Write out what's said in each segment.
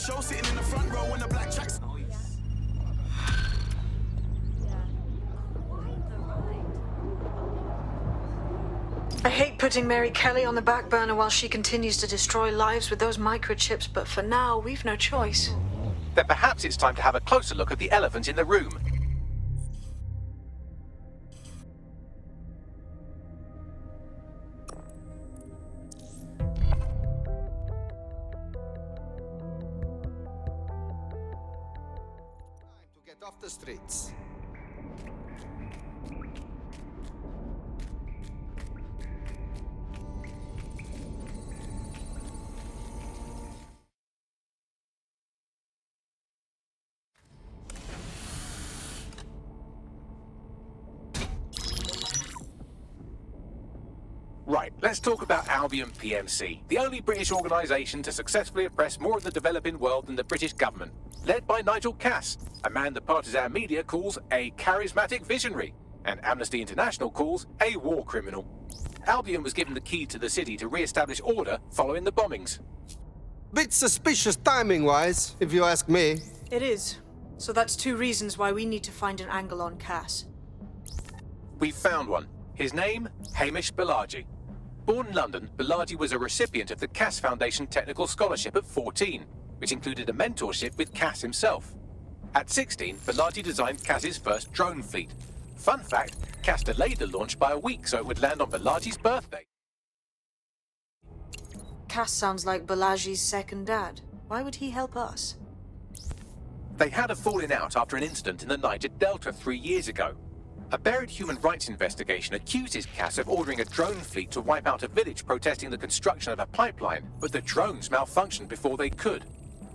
show, sitting in the front row in the black tracks. I hate putting Mary Kelly on the back burner while she continues to destroy lives with those microchips, but for now, we've no choice. Then perhaps it's time to have a closer look at the elephant in the room. Time to get off the streets. Right, let's talk about Albion PMC, the only British organisation to successfully oppress more of the developing world than the British government, led by Nigel Cass, a man the partisan media calls a charismatic visionary, and Amnesty International calls a war criminal. Albion was given the key to the city to re-establish order following the bombings. Bit suspicious timing-wise, if you ask me. It is. So that's two reasons why we need to find an angle on Cass. We've found one. His name, Hamish Balaji. Born in London, Balaji was a recipient of the Cass Foundation Technical Scholarship at 14, which included a mentorship with Cass himself. At 16, Balaji designed Cass's first drone fleet. Fun fact, Cass delayed the launch by a week so it would land on Balaji's birthday. Cass sounds like Balaji's second dad. Why would he help us? They had a falling out after an incident in the Niger Delta 3 years ago. A buried human rights investigation accuses Cass of ordering a drone fleet to wipe out a village protesting the construction of a pipeline, but the drones malfunctioned before they could.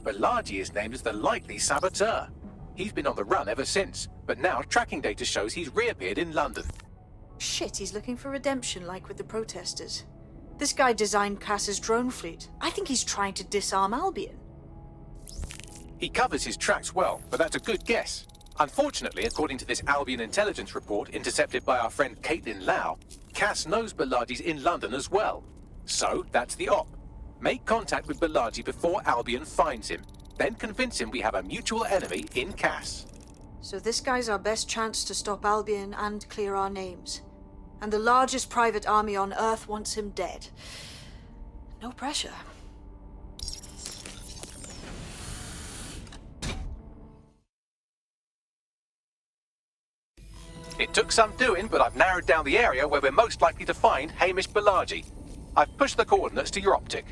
Balaji is named as the likely saboteur. He's been on the run ever since, but now tracking data shows he's reappeared in London. Shit, he's looking for redemption like with the protesters. This guy designed Cass's drone fleet. I think he's trying to disarm Albion. He covers his tracks well, but that's a good guess. Unfortunately, according to this Albion intelligence report intercepted by our friend Caitlin Lau, Cass knows Balaji's in London as well. So, that's the op. Make contact with Balaji before Albion finds him. Then convince him we have a mutual enemy in Cass. So this guy's our best chance to stop Albion and clear our names. And the largest private army on Earth wants him dead. No pressure. It took some doing, but I've narrowed down the area where we're most likely to find Hamish Balaji. I've pushed the coordinates to your optic.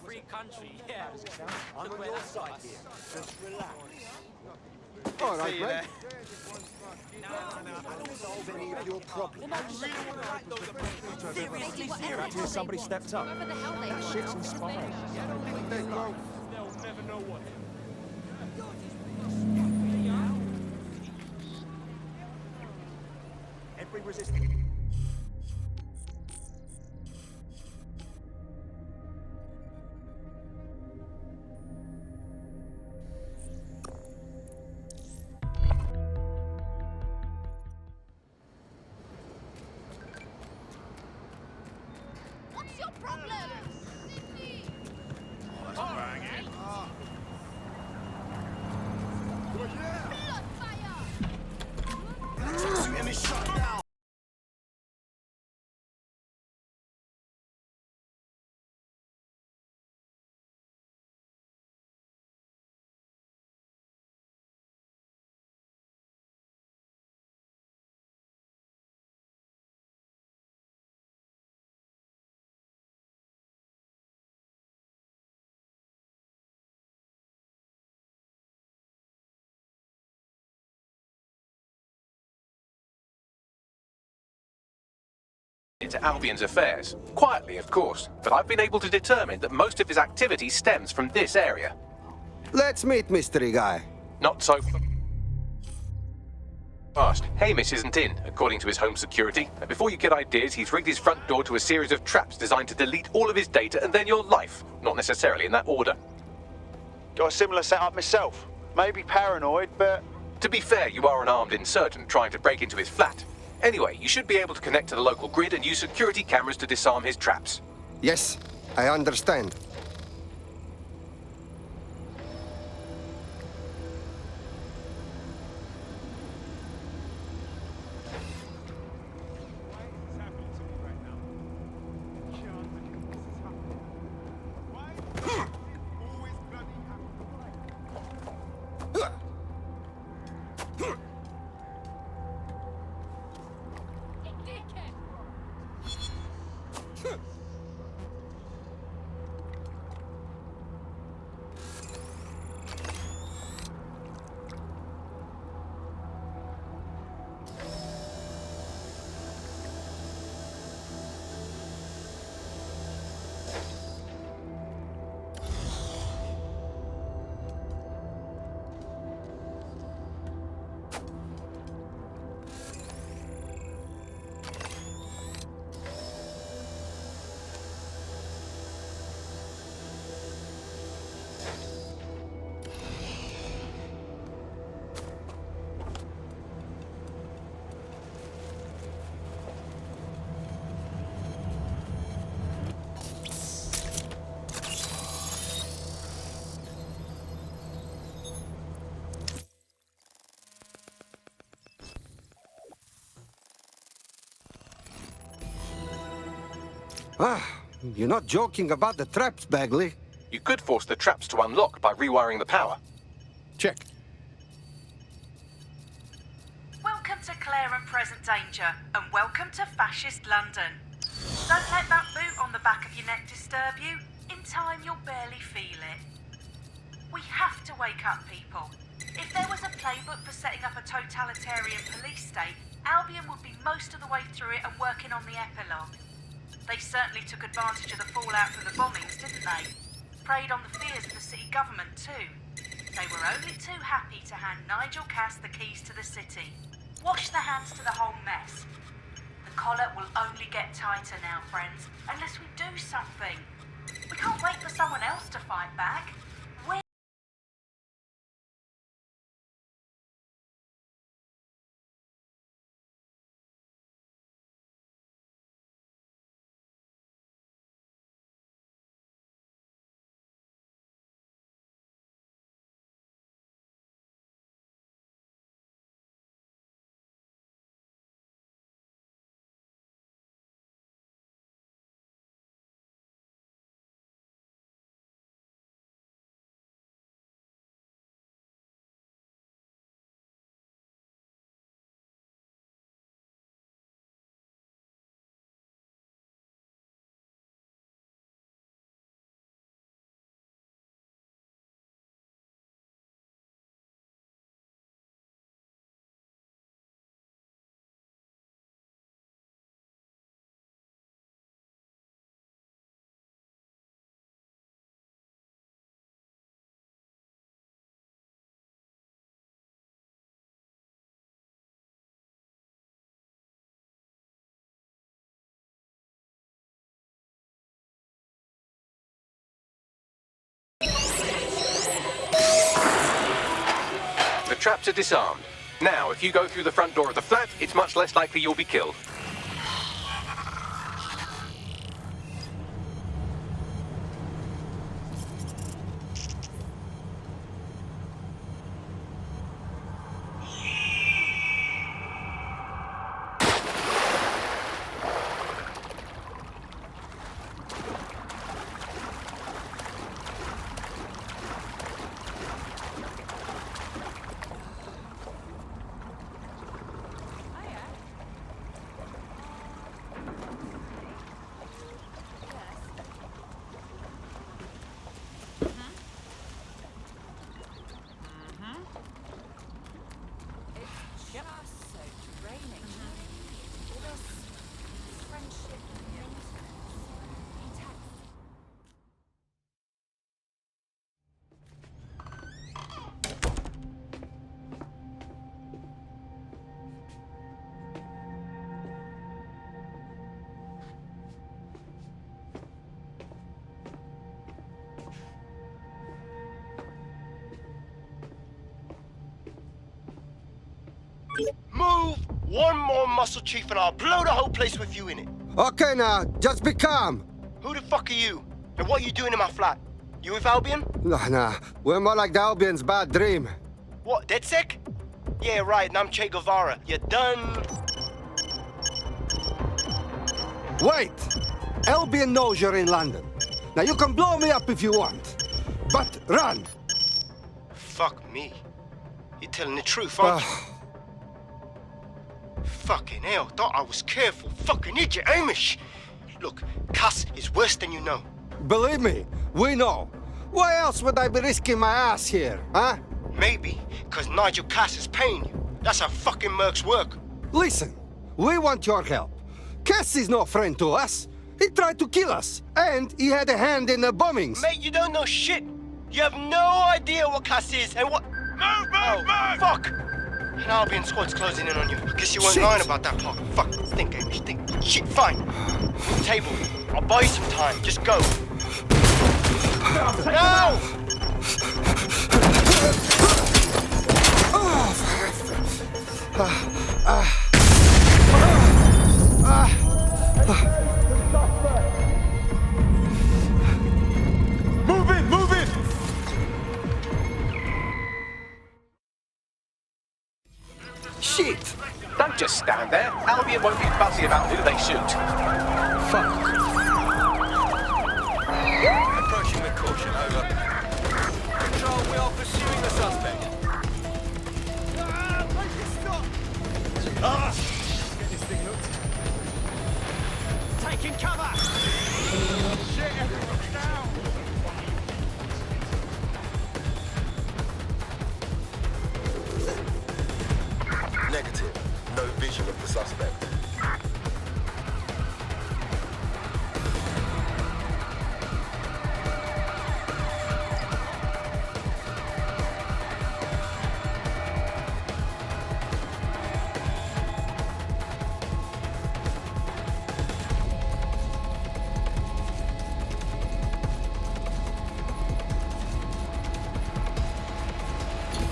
Free country, yeah. I'm on your side here. Just relax. All right, mate. Solve any of your problems. Here somebody stepped up. That shit's inspiring. They'll never know what. Every resistance. What's your problem? Blood fire! Tracksuit and it's shut down. Into Albion's affairs. Quietly, of course, but I've been able to determine that most of his activity stems from this area. Let's meet, mystery guy. Not so... Fast. Hamish isn't in, according to his home security. And before you get ideas, he's rigged his front door to a series of traps designed to delete all of his data and then your life. Not necessarily in that order. Got a similar setup myself. Maybe paranoid, but... To be fair, you are an armed insurgent trying to break into his flat. Anyway, you should be able to connect to the local grid and use security cameras to disarm his traps. Yes, I understand. You're not joking about the traps, Bagley. You could force the traps to unlock by rewiring the power. Check. Welcome to Clear and Present Danger, and welcome to Fascist London. Don't let that boot on the back of your neck disturb you. In time, you'll barely feel it. We have to wake up people. If there was a playbook for setting up a totalitarian police state, Albion would be most of the way through it and working on the epilogue. They certainly took advantage of the fallout from the bombings, didn't they? Preyed on the fears of the city government too. They were only too happy to hand Nigel Cass the keys to the city. Wash their hands to the whole mess. The collar will only get tighter now, friends, unless we do something. We can't wait for someone else to fight back. The traps are disarmed. Now, if you go through the front door of the flat, it's much less likely you'll be killed. Move one more muscle, Chief, and I'll blow the whole place with you in it. Okay now, just be calm. Who the fuck are you? And what are you doing in my flat? You with Albion? Nah, we're more like the Albion's bad dream. What, DedSec? Yeah, right, and I'm Che Guevara. You done? Wait! Albion knows you're in London. Now you can blow me up if you want, but run! Fuck me. You're telling the truth, aren't you? Fucking hell, thought I was careful. Fucking idiot, Amish! Look, Cass is worse than you know. Believe me, we know. Why else would I be risking my ass here, huh? Maybe, because Nigel Cass is paying you. That's how fucking mercs work. Listen, we want your help. Cass is no friend to us. He tried to kill us, and he had a hand in the bombings. Mate, you don't know shit. You have no idea what Cass is and what... Move! Fuck! An Albion squad's closing in on you. I guess you weren't lying about that part. Fuck, think, Amish, think. Shit, fine. Move the table. I'll buy you some time. Just go. No! Move it! Shit! Don't just stand there. Albion won't be fussy about who they shoot. Fuck. Approaching with caution, over. Control, we are pursuing the suspect. Get this thing looked. Taking cover! Shit, everyone's down! Negative. No vision of the suspect.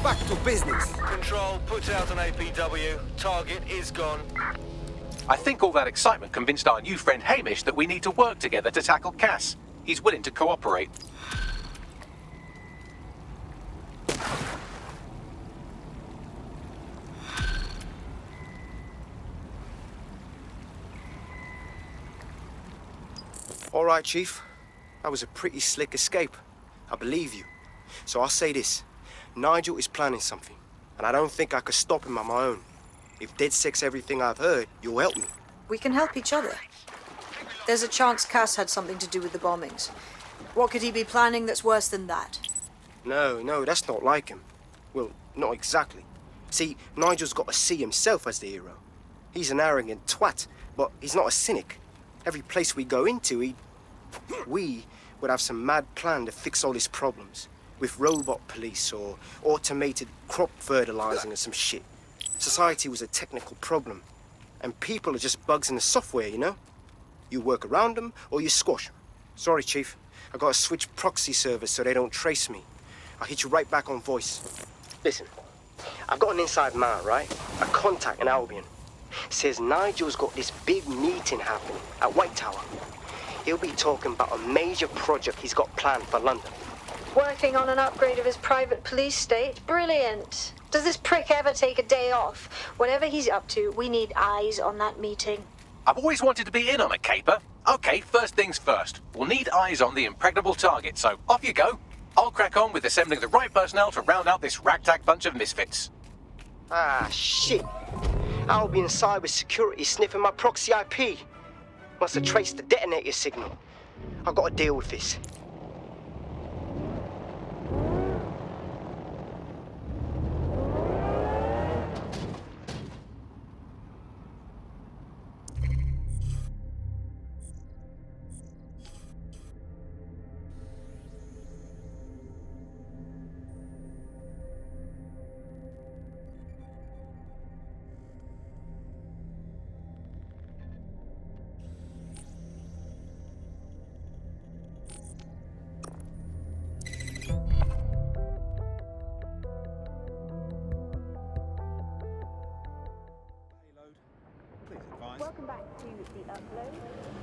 Back to business. Control, put out an APW. Target is gone. I think all that excitement convinced our new friend Hamish that we need to work together to tackle Cass. He's willing to cooperate. All right, Chief. That was a pretty slick escape. I believe you. So I'll say this. Nigel is planning something, and I don't think I could stop him on my own. If DedSec's everything I've heard, you'll help me. We can help each other. There's a chance Cass had something to do with the bombings. What could he be planning that's worse than that? No, that's not like him. Well, not exactly. See, Nigel's got to see himself as the hero. He's an arrogant twat, but he's not a cynic. Every place we go into, we would have some mad plan to fix all his problems. With robot police or automated crop fertilizing or some shit. Society was a technical problem. And people are just bugs in the software, you know? You work around them or you squash them. Sorry, Chief. I gotta switch proxy servers so they don't trace me. I'll hit you right back on voice. Listen, I've got an inside man, right? A contact in Albion. Says Nigel's got this big meeting happening at White Tower. He'll be talking about a major project he's got planned for London. Working on an upgrade of his private police state? Brilliant. Does this prick ever take a day off? Whatever he's up to, we need eyes on that meeting. I've always wanted to be in on a caper. Okay, first things first. We'll need eyes on the impregnable target, so off you go. I'll crack on with assembling the right personnel to round out this ragtag bunch of misfits. Ah, shit. Albion cybersecurity sniffing my proxy IP. Must have traced the detonator signal. I've got to deal with this. Welcome back to the upload.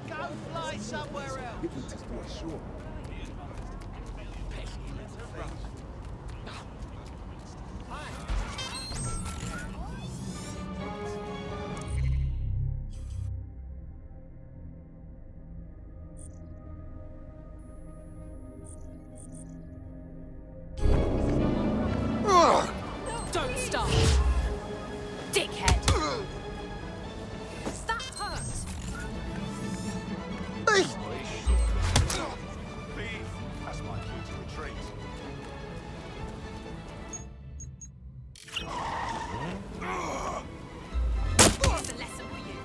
Go fly somewhere else. Hypnotist boy, sure. Don't stop! Dickhead! That hurts! Please, that's my cue to retreat. Here's a lesson for you.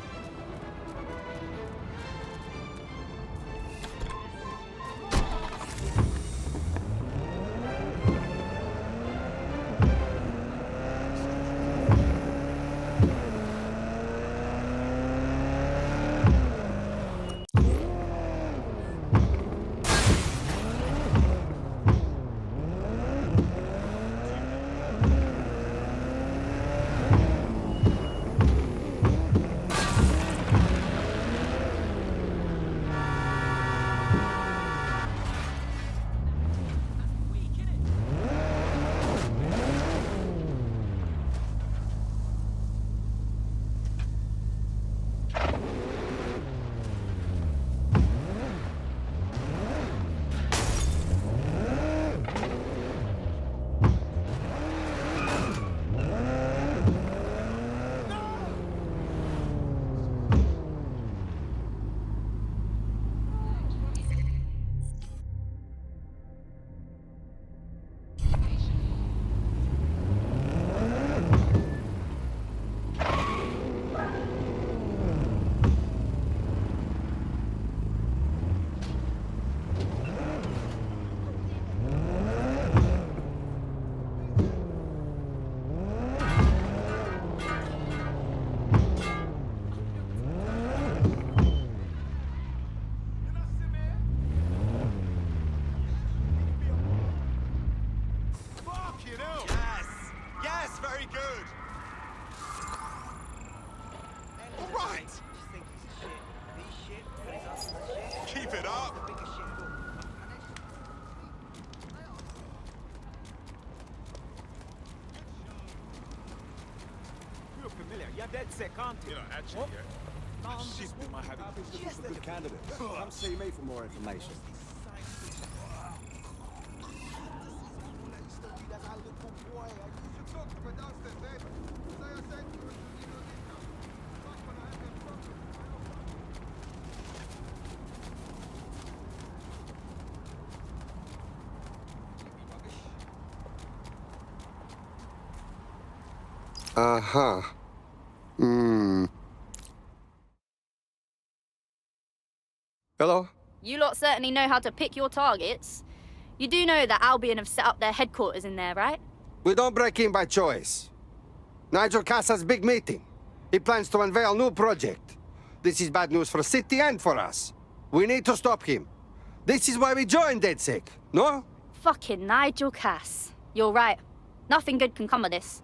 Yes, very good. All right. Keep it up. You're familiar. You're DedSec, aren't you? You're not actually yet. She's been my habit. Just a Good candidate. Come see me for more information. Uh-huh. Hello? You lot certainly know how to pick your targets. You do know that Albion have set up their headquarters in there, right? We don't break in by choice. Nigel Cass's big meeting. He plans to unveil new project. This is bad news for city and for us. We need to stop him. This is why we joined DedSec, no? Fucking Nigel Cass. You're right. Nothing good can come of this.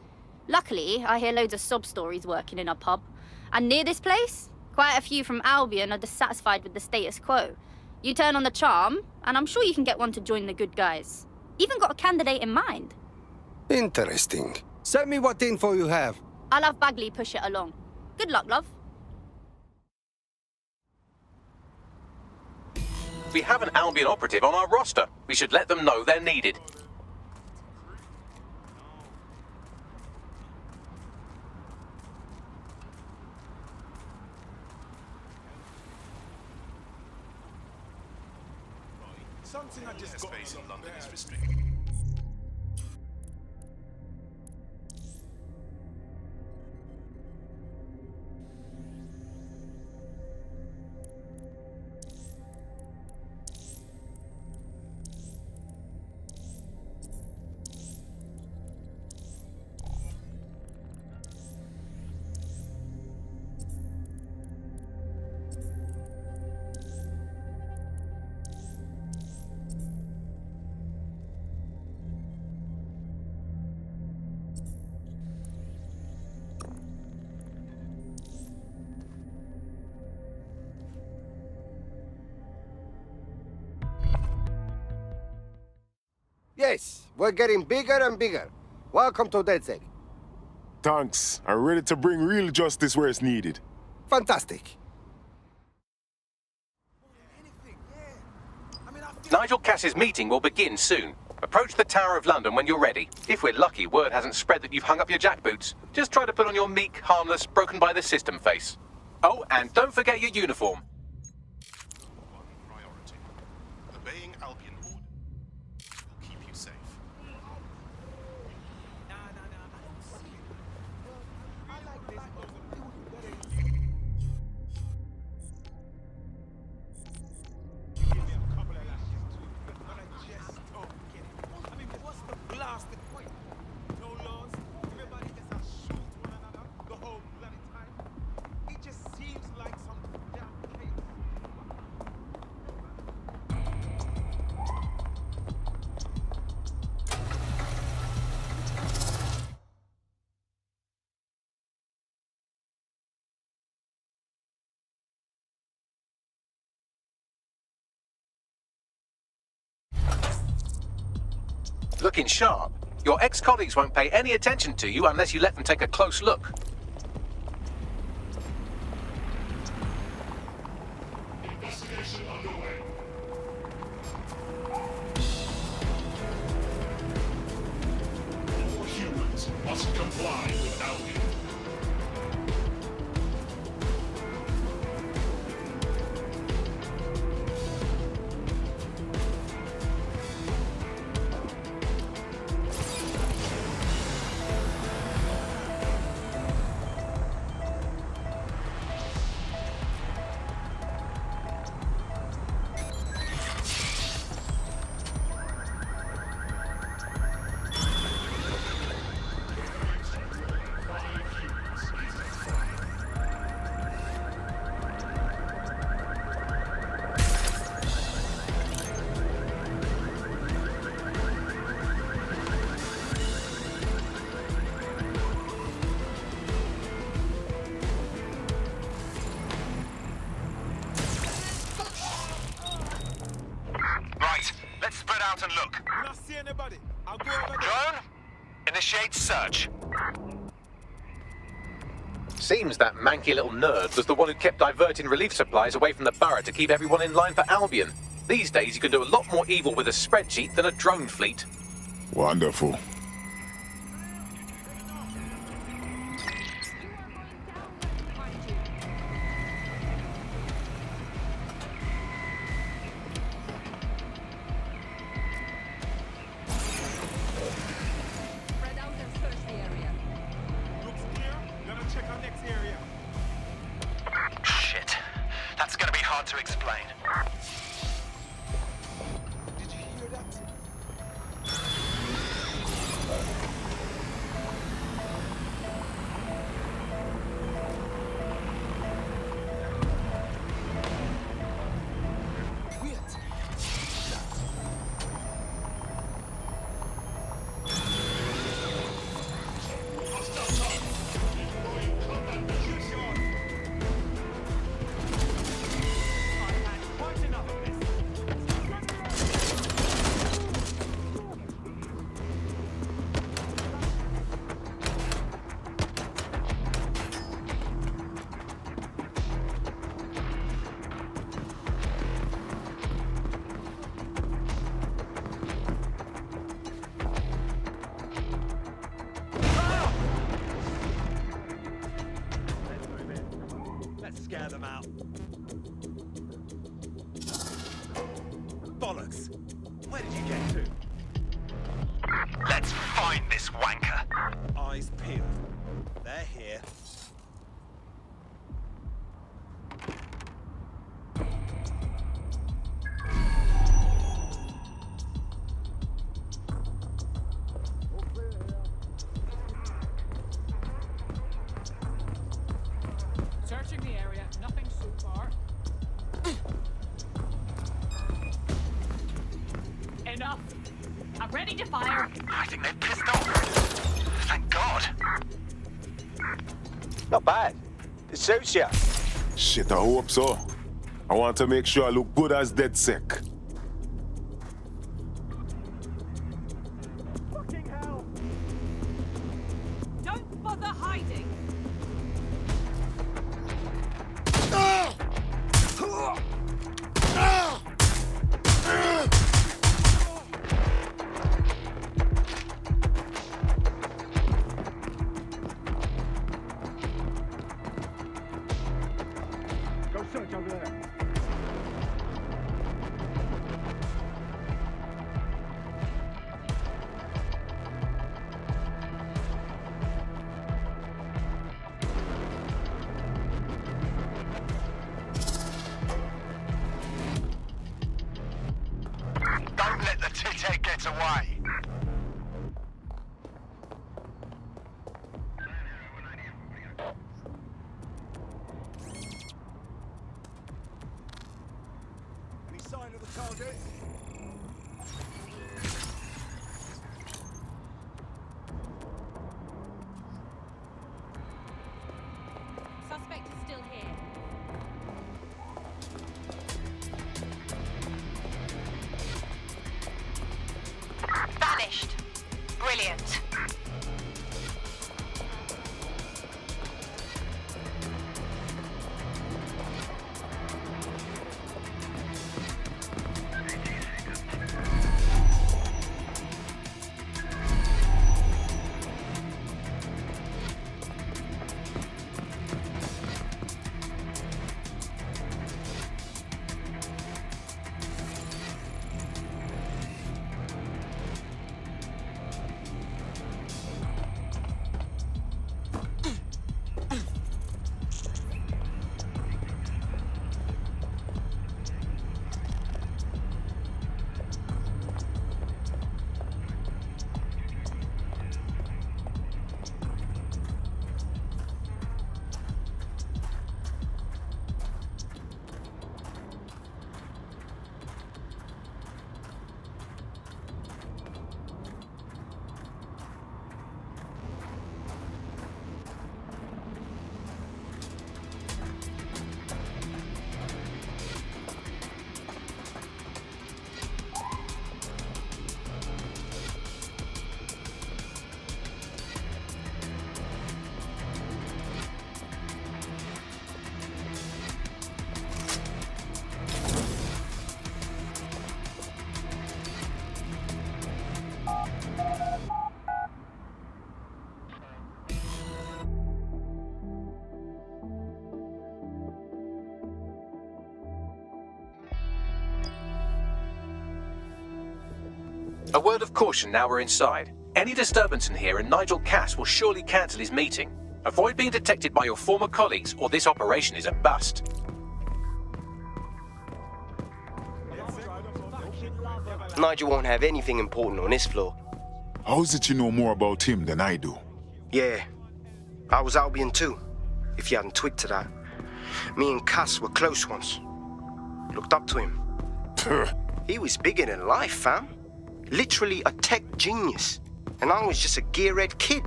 Luckily, I hear loads of sob stories working in a pub. And near this place, quite a few from Albion are dissatisfied with the status quo. You turn on the charm, and I'm sure you can get one to join the good guys. Even got a candidate in mind. Interesting. Send me what info you have. I'll have Bagley push it along. Good luck, love. We have an Albion operative on our roster. We should let them know they're needed. Something I just got space in London is restricted. Yes, we're getting bigger and bigger. Welcome to DedSec. Thanks. I'm ready to bring real justice where it's needed. Fantastic. Nigel Cass's meeting will begin soon. Approach the Tower of London when you're ready. If we're lucky, word hasn't spread that you've hung up your jackboots. Just try to put on your meek, harmless, broken by the system face. Oh, and don't forget your uniform. Priority. Obeying Albion order will keep you safe. Looking sharp. Your ex-colleagues won't pay any attention to you unless you let them take a close look. Investigation underway. All humans must comply with Albion. And look. I don't see anybody. I'll go over there. Drone, initiate search. Seems that manky little nerd was the one who kept diverting relief supplies away from the borough to keep everyone in line for Albion. These days you can do a lot more evil with a spreadsheet than a drone fleet. Wonderful. Shit. That's gonna be hard to explain. Did you hear that? Scare them out. Bollocks! Where did you get to? Let's find this wanker. Eyes peeled. They're here. Searching the area, nothing so far. Enough. I'm ready to fire. I think they've pissed off. Thank God. Not bad. It suits you. Shit, I hope so. I want to make sure I look good as DedSec. search over there. Don't let the tit-head get away. Any sign of the target? Suspect is still here. Vanished. Brilliant. A word of caution now we're inside. Any disturbance in here and Nigel Cass will surely cancel his meeting. Avoid being detected by your former colleagues or this operation is a bust. Nigel won't have anything important on this floor. How is it you know more about him than I do? Yeah, I was Albion too, if you hadn't twigged to that. Me and Cass were close once. Looked up to him. He was bigger than life, fam. Literally a tech genius. And I was just a gearhead kid.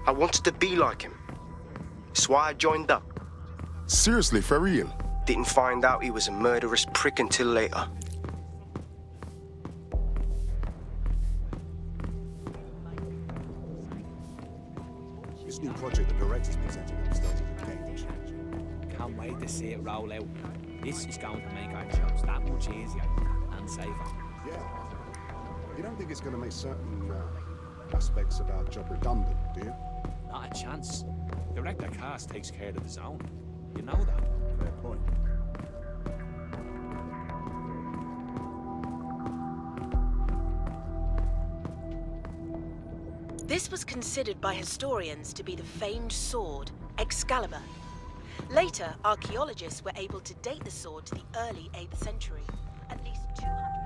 I wanted to be like him. That's why I joined up. Seriously, for real? Didn't find out he was a murderous prick until later. This new project the director's presenting at the start of the game. Can't wait to see it roll out. This is going to make our jobs that much easier and safer. Yeah. You don't think it's going to make certain aspects of our job redundant, do you? Not a chance. Director Cass takes care of the zone. You know that. Fair point. This was considered by historians to be the famed sword, Excalibur. Later, archaeologists were able to date the sword to the early 8th century, at least 200.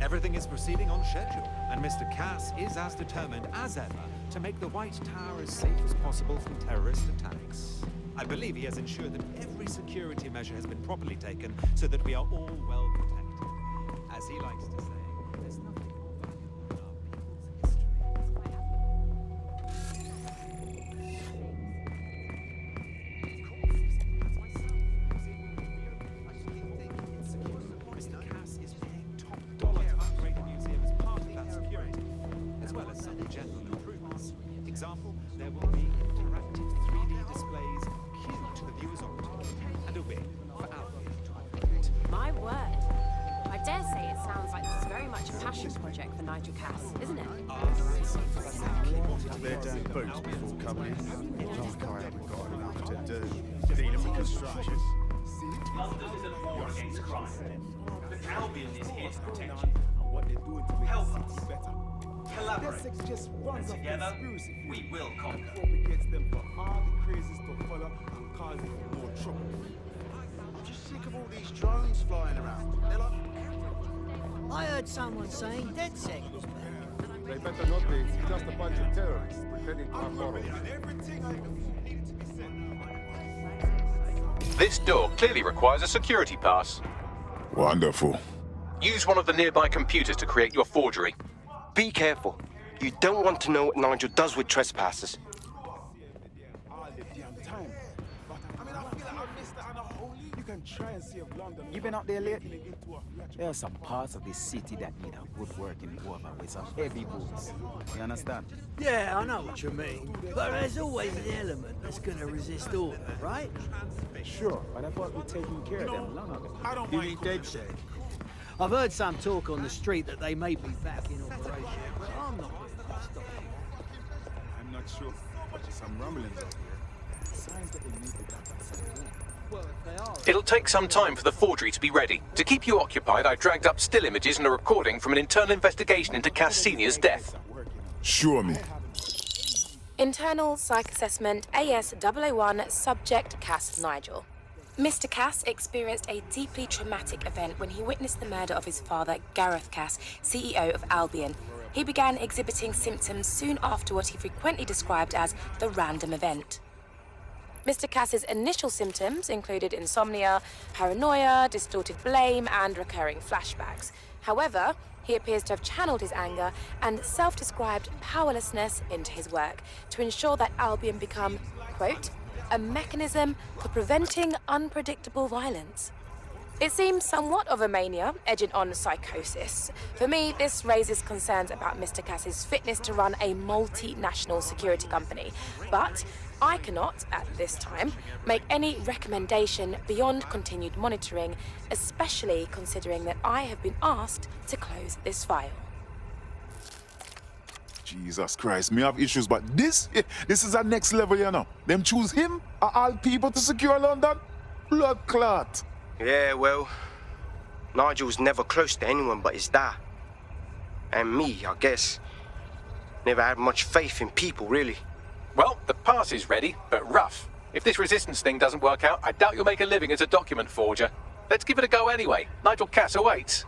Everything is proceeding on schedule, and Mr. Cass is as determined as ever to make the White Tower as safe as possible from terrorist attacks. I believe he has ensured that every security measure has been properly taken so that we are all well protected. As he likes to say, there's nothing more valuable than our people's history. Mr. Cass is paying top dollar to upgrade the museum as part of that security, as well as some general improvements. Example, there will be interactive 3D displays queued to the viewer's opportunity. I dare say it sounds like this is very much a passion project for Nigel Cass, isn't it? Their damn boots before coming in. Like I haven't got enough to do. Dealing with construction. London is at war against crime, but Albion is here to protect you. Help us. Collaborate. And together, we will conquer. I'm just sick of all these drones flying around. They're like... I heard someone saying DedSec was bad. They better not be. It's just a bunch of terrorists pretending to have morals. This door clearly requires a security pass. Wonderful. Use one of the nearby computers to create your forgery. Be careful. You don't want to know what Nigel does with trespassers. You been up there lately? There are some parts of this city that need a good working over with some heavy boots. You understand? Yeah, I know what you mean. But there's always an element that's gonna resist order, right? Sure, but I thought we'd taken care of them long ago. You mean DedSec? I've heard some talk on the street that they may be back in operation, but I'm not willing to stop you. I'm not sure. Some rumblings up here. Signs that they need to back inside. Well, if they are... It'll take some time for the forgery to be ready. To keep you occupied, I dragged up still images and a recording from an internal investigation into Cass Sr.'s death. Show me. Internal Psych Assessment AS001 Subject Cass Nigel. Mr. Cass experienced a deeply traumatic event when he witnessed the murder of his father, Gareth Cass, CEO of Albion. He began exhibiting symptoms soon after what he frequently described as the random event. Mr. Cass's initial symptoms included insomnia, paranoia, distorted blame, and recurring flashbacks. However, he appears to have channeled his anger and self-described powerlessness into his work to ensure that Albion become, quote, a mechanism for preventing unpredictable violence. It seems somewhat of a mania, edging on psychosis. For me, this raises concerns about Mr. Cass's fitness to run a multinational security company. But I cannot, at this time, make any recommendation beyond continued monitoring, especially considering that I have been asked to close this file. Jesus Christ, me have issues, but this is a next level, you know. Them choose him, all people to secure London? Blood clot. Yeah, well, Nigel's never close to anyone but his dad. And me, I guess. Never had much faith in people, really. Well, the pass is ready, but rough. If this resistance thing doesn't work out, I doubt you'll make a living as a document forger. Let's give it a go anyway. Nigel Cass awaits.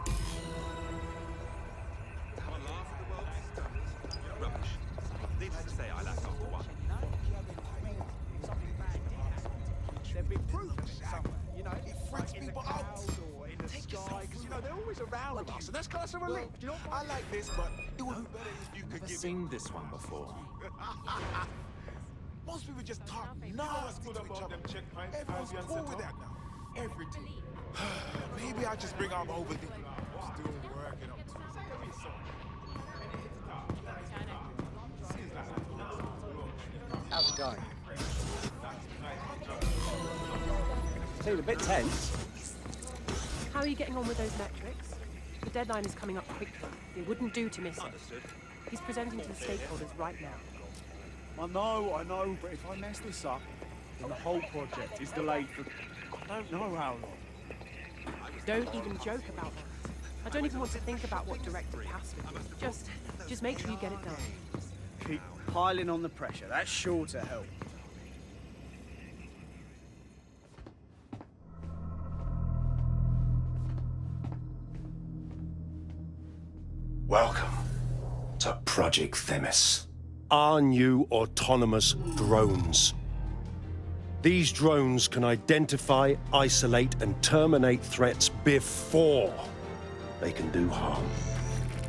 Around us, and that's kind of a relief. You know, I like this, but it would be better if you could give seen this one before. Most people just talk nasty to each other. Everyone's cool with that now. Everything. Maybe I just bring out overthinking. Still working up to it. How's it going? Seemed a bit tense. How are you getting on with those metrics? The deadline is coming up quickly. It wouldn't do to miss it. He's presenting to the stakeholders right now. I know, but if I mess this up, then the whole project is delayed for I don't know how long. Don't even joke about that. I don't even want to think about what Director Cass would do. Just make sure you get it done. Keep piling on the pressure. That's sure to help. Welcome to Project Themis. Our new autonomous drones. These drones can identify, isolate, and terminate threats before they can do harm.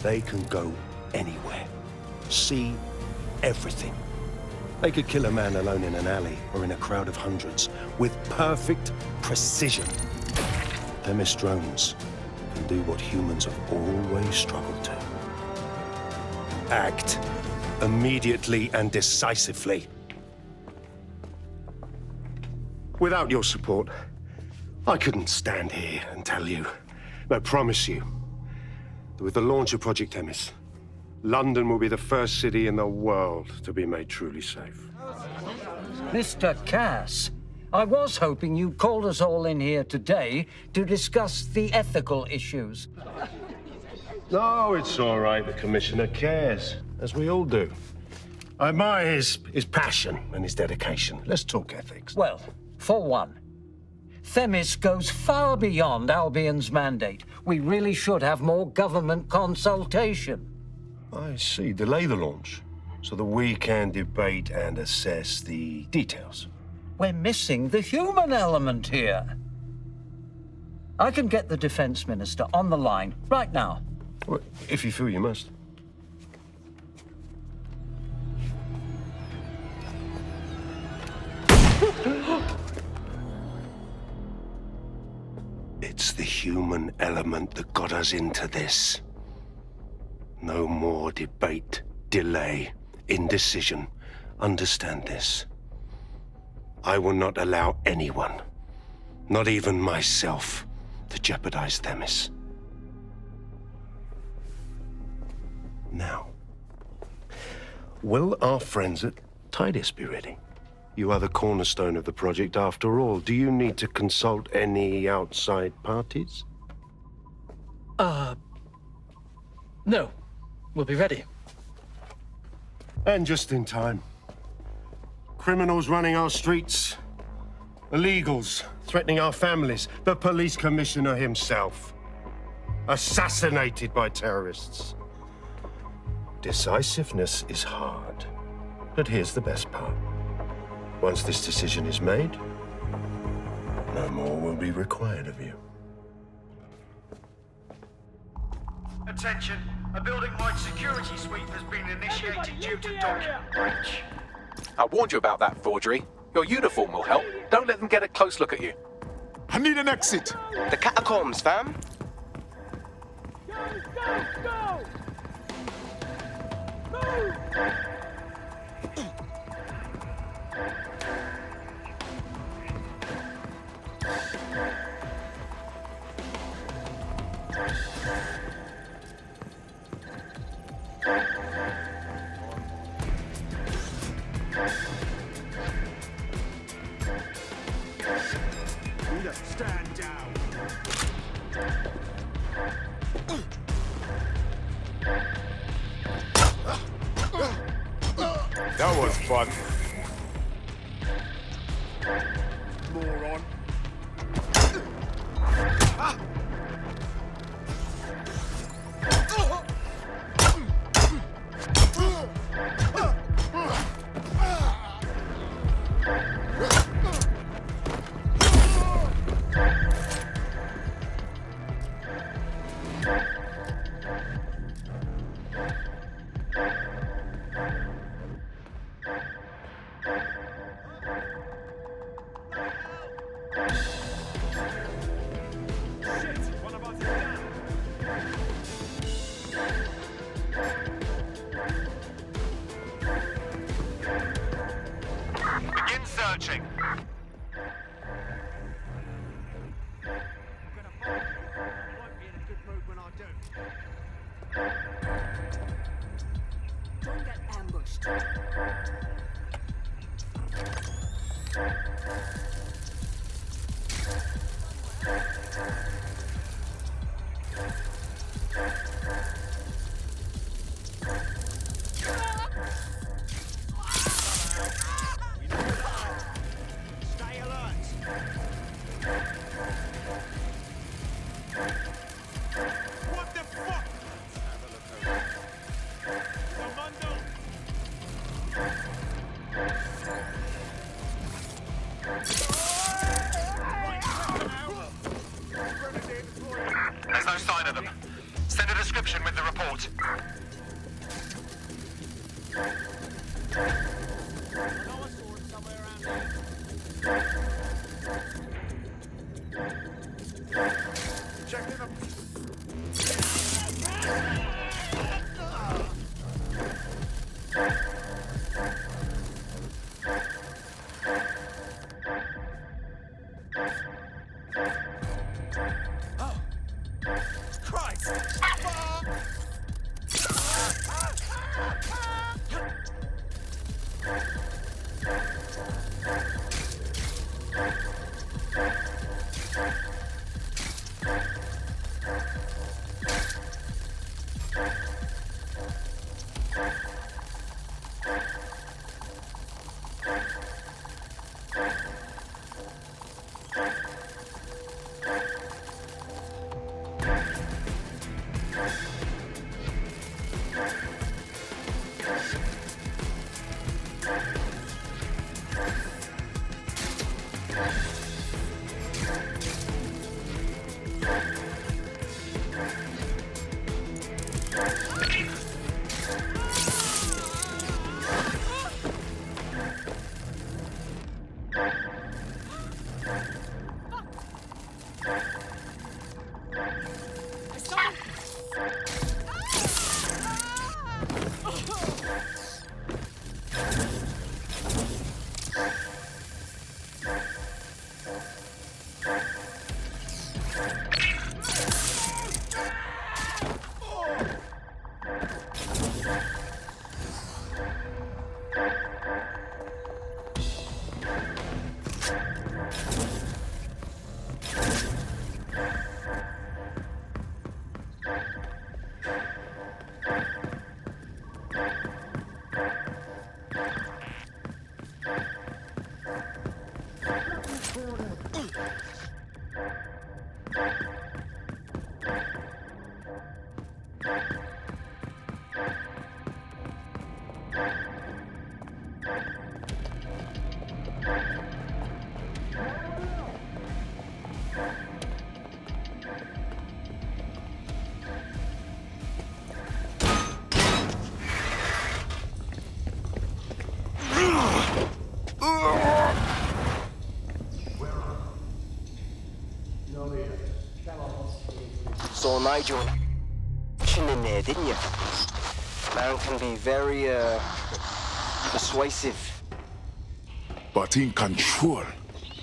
They can go anywhere, see everything. They could kill a man alone in an alley or in a crowd of hundreds with perfect precision. Themis drones can do what humans have always struggled to. Act immediately and decisively. Without your support, I couldn't stand here and tell you I promise you that with the launch of Project Themis, London will be the first city in the world to be made truly safe. Mr. Cass, I was hoping you called us all in here today to discuss the ethical issues. No, it's all right. The Commissioner cares, as we all do. I admire his passion and his dedication. Let's talk ethics. Well, for one, Themis goes far beyond Albion's mandate. We really should have more government consultation. I see. Delay the launch so that we can debate and assess the details. We're missing the human element here. I can get the Defense Minister on the line right now. Well, if you feel you must. It's the human element that got us into this. No more debate, delay, indecision. Understand this. I will not allow anyone, not even myself, to jeopardize Themis. Now, will our friends at Tidus be ready? You are the cornerstone of the project after all. Do you need to consult any outside parties? No. We'll be ready. And just in time. Criminals running our streets. Illegals threatening our families. The police commissioner himself. Assassinated by terrorists. Decisiveness is hard. But here's the best part. Once this decision is made, no more will be required of you. Attention, a building-wide security sweep has been initiated due to document breach. I warned you about that forgery. Your uniform will help. Don't let them get a close look at you. I need an exit. The catacombs, fam. Go! Move! Stand down. That was fun. Moron. Begin searching. Don't get ambushed. Stay alert. What the fuck? Commando. There's no sign of them. Send a description with the report. Checking them. Saw Nigel in there, didn't you? Man can be very, persuasive. But in control.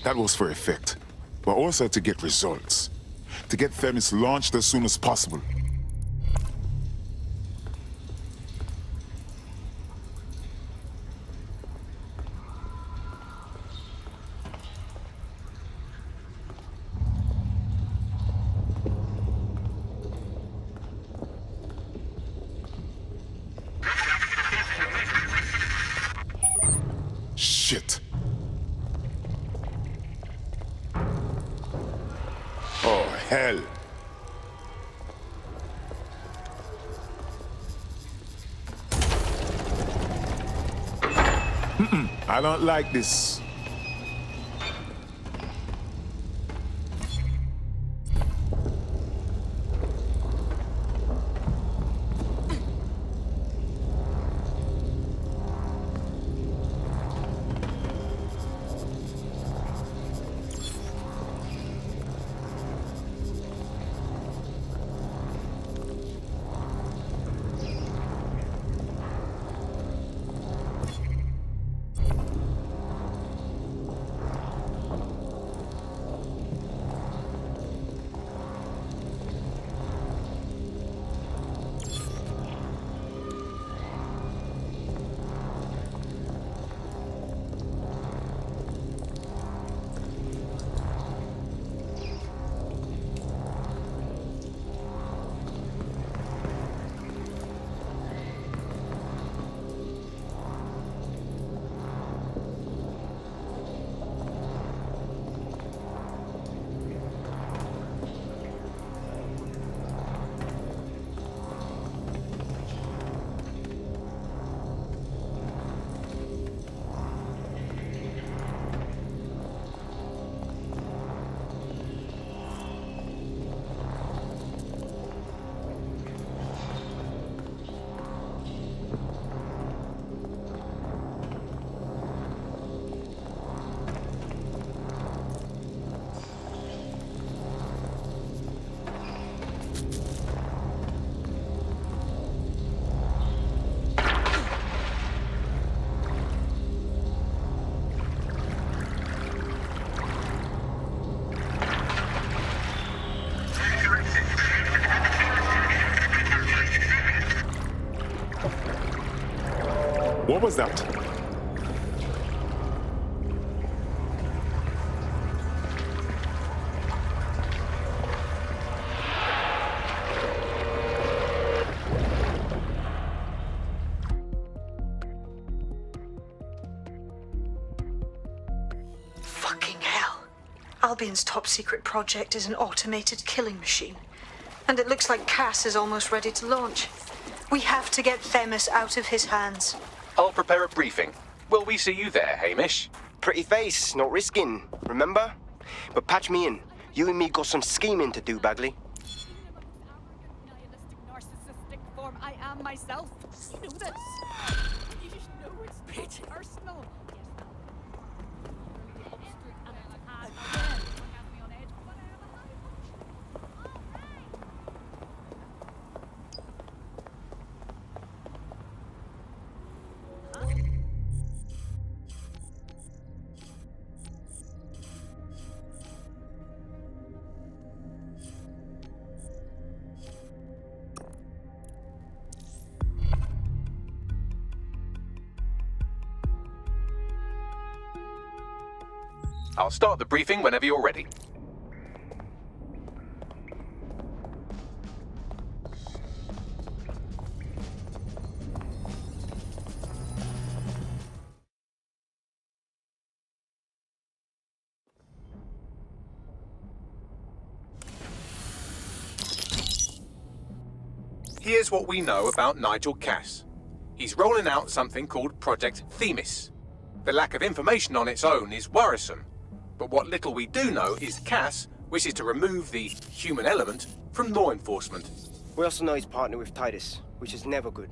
That was for effect. But also to get results. To get Themis launched as soon as possible. Shit. Oh, hell. I don't like this. What was that? Fucking hell. Albion's top secret project is an automated killing machine. And it looks like Cass is almost ready to launch. We have to get Themis out of his hands. I'll prepare a briefing. Will we see you there, Hamish? Pretty face, not risking, remember? But patch me in. You and me got some scheming to do, Bagley. Narcissistic form I am myself. You know this. You just know it's personal. I'll start the briefing whenever you're ready. Here's what we know about Nigel Cass. He's rolling out something called Project Themis. The lack of information on its own is worrisome, but what little we do know is Cass wishes to remove the human element from law enforcement. We also know he's partnered with Titus, which is never good.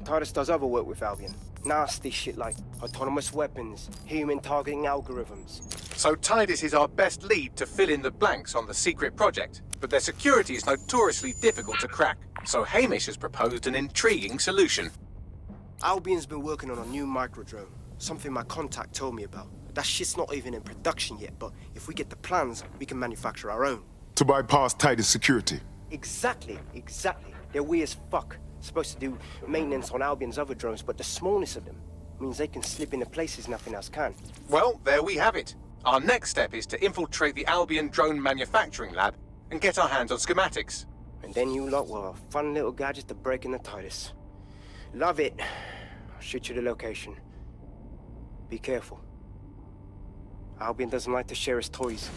Titus does other work with Albion. Nasty shit like autonomous weapons, human targeting algorithms. So Titus is our best lead to fill in the blanks on the secret project, but their security is notoriously difficult to crack. So Hamish has proposed an intriguing solution. Albion's been working on a new microdrone, something my contact told me about. That shit's not even in production yet, but if we get the plans, we can manufacture our own. To bypass Titus security. Exactly. They're weird as fuck. Supposed to do maintenance on Albion's other drones, but the smallness of them means they can slip into places nothing else can. Well, there we have it. Our next step is to infiltrate the Albion drone manufacturing lab and get our hands on schematics. And then you lot will have a fun little gadget to break in the Titus. Love it. I'll shoot you the location. Be careful. Albion doesn't like to share his toys.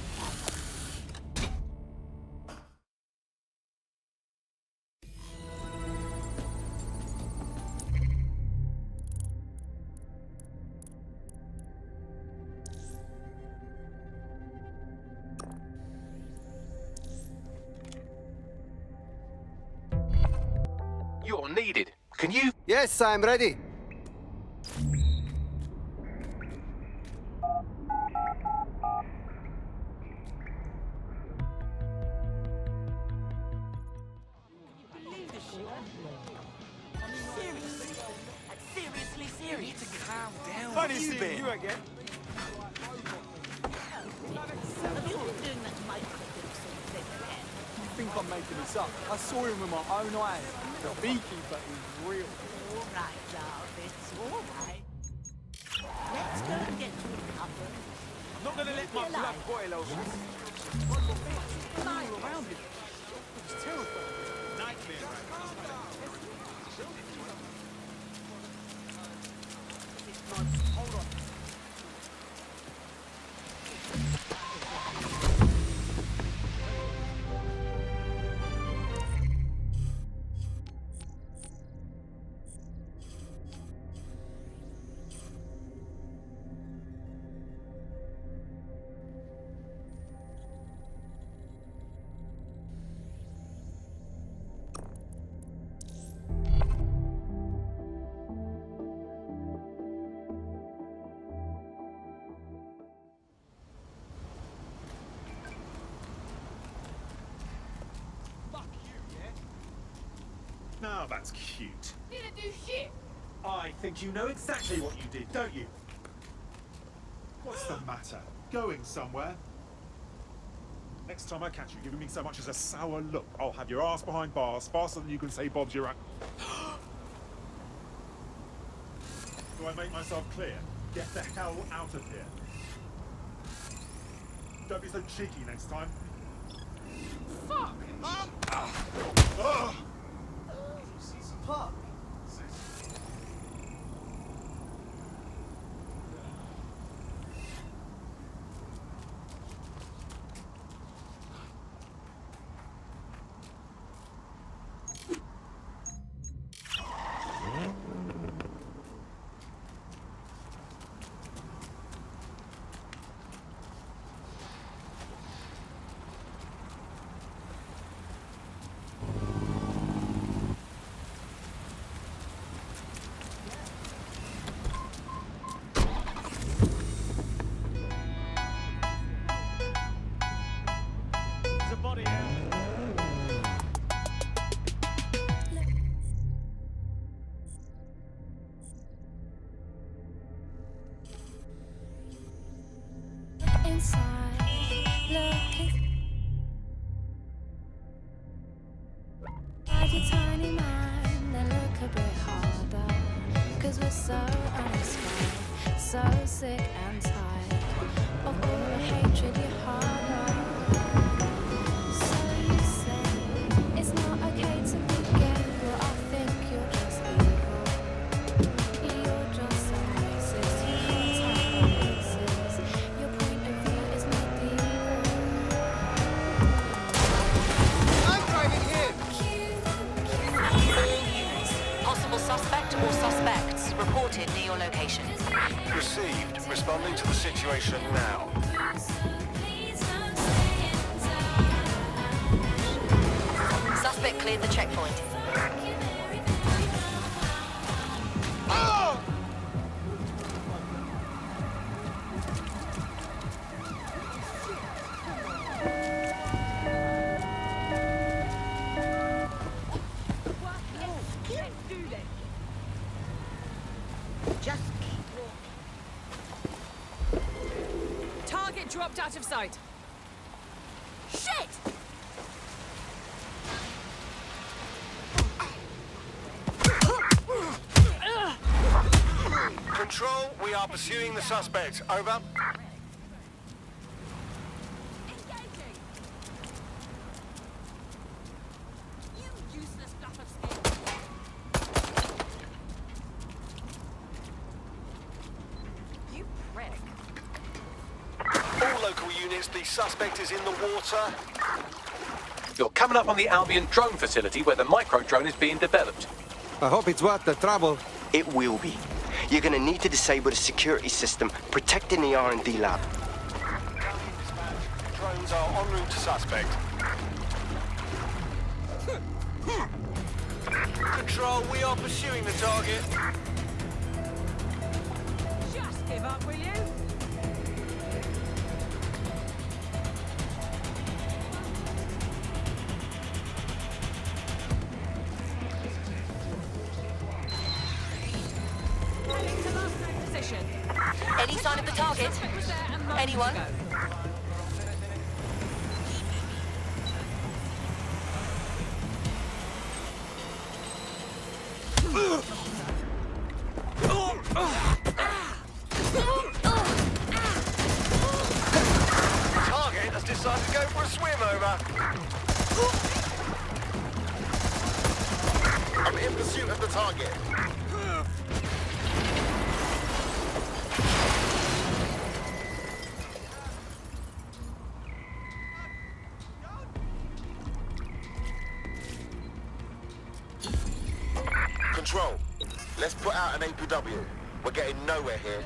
You're needed. Can you? Yes, I'm ready. Seriously. You need to calm down. Funny seeing you again. You think I'm making this up? I saw him with my own eyes. The beekeeper is real. All right, love, it's all right. Let's go and get you a cupboard. I'm not going to let my blood boil over this. All around him. It's terrifying. Nightmare. Hold on. Now that's cute. Didn't do shit. I think you know exactly what you did, don't you? What's the matter? Going somewhere? Next time I catch you giving me so much as a sour look, I'll have your ass behind bars faster than you can say Bob's your Do I make myself clear? Get the hell out of here. Don't be so cheeky next time. Fuck! Ugh. Fuck. so uninspired, so sick and tired of all the hatred you harbor. So you say it's not okay to be gay, well I think you're just evil. You're just so racist, you can't tell what race is. Your point of view is medieval. I'm driving here! All units, possible suspect or suspects reported near your location. Received. Responding to the situation now. Suspect cleared the checkpoint. Oh! Just target dropped out of sight. Shit! Control, we are pursuing the suspect. Over. All local units, the suspect is in the water. You're coming up on the Albion drone facility where the micro-drone is being developed. I hope it's worth the trouble. It will be. You're gonna need to disable the security system protecting the R&D lab. Drones are en route to suspect. Control, we are pursuing the target. Just give up, will you? Position. Any sign of the target? Anyone? Target has decided to go for a swim. Over. I'm in pursuit of the target. Control, let's put out an APW. We're getting nowhere here.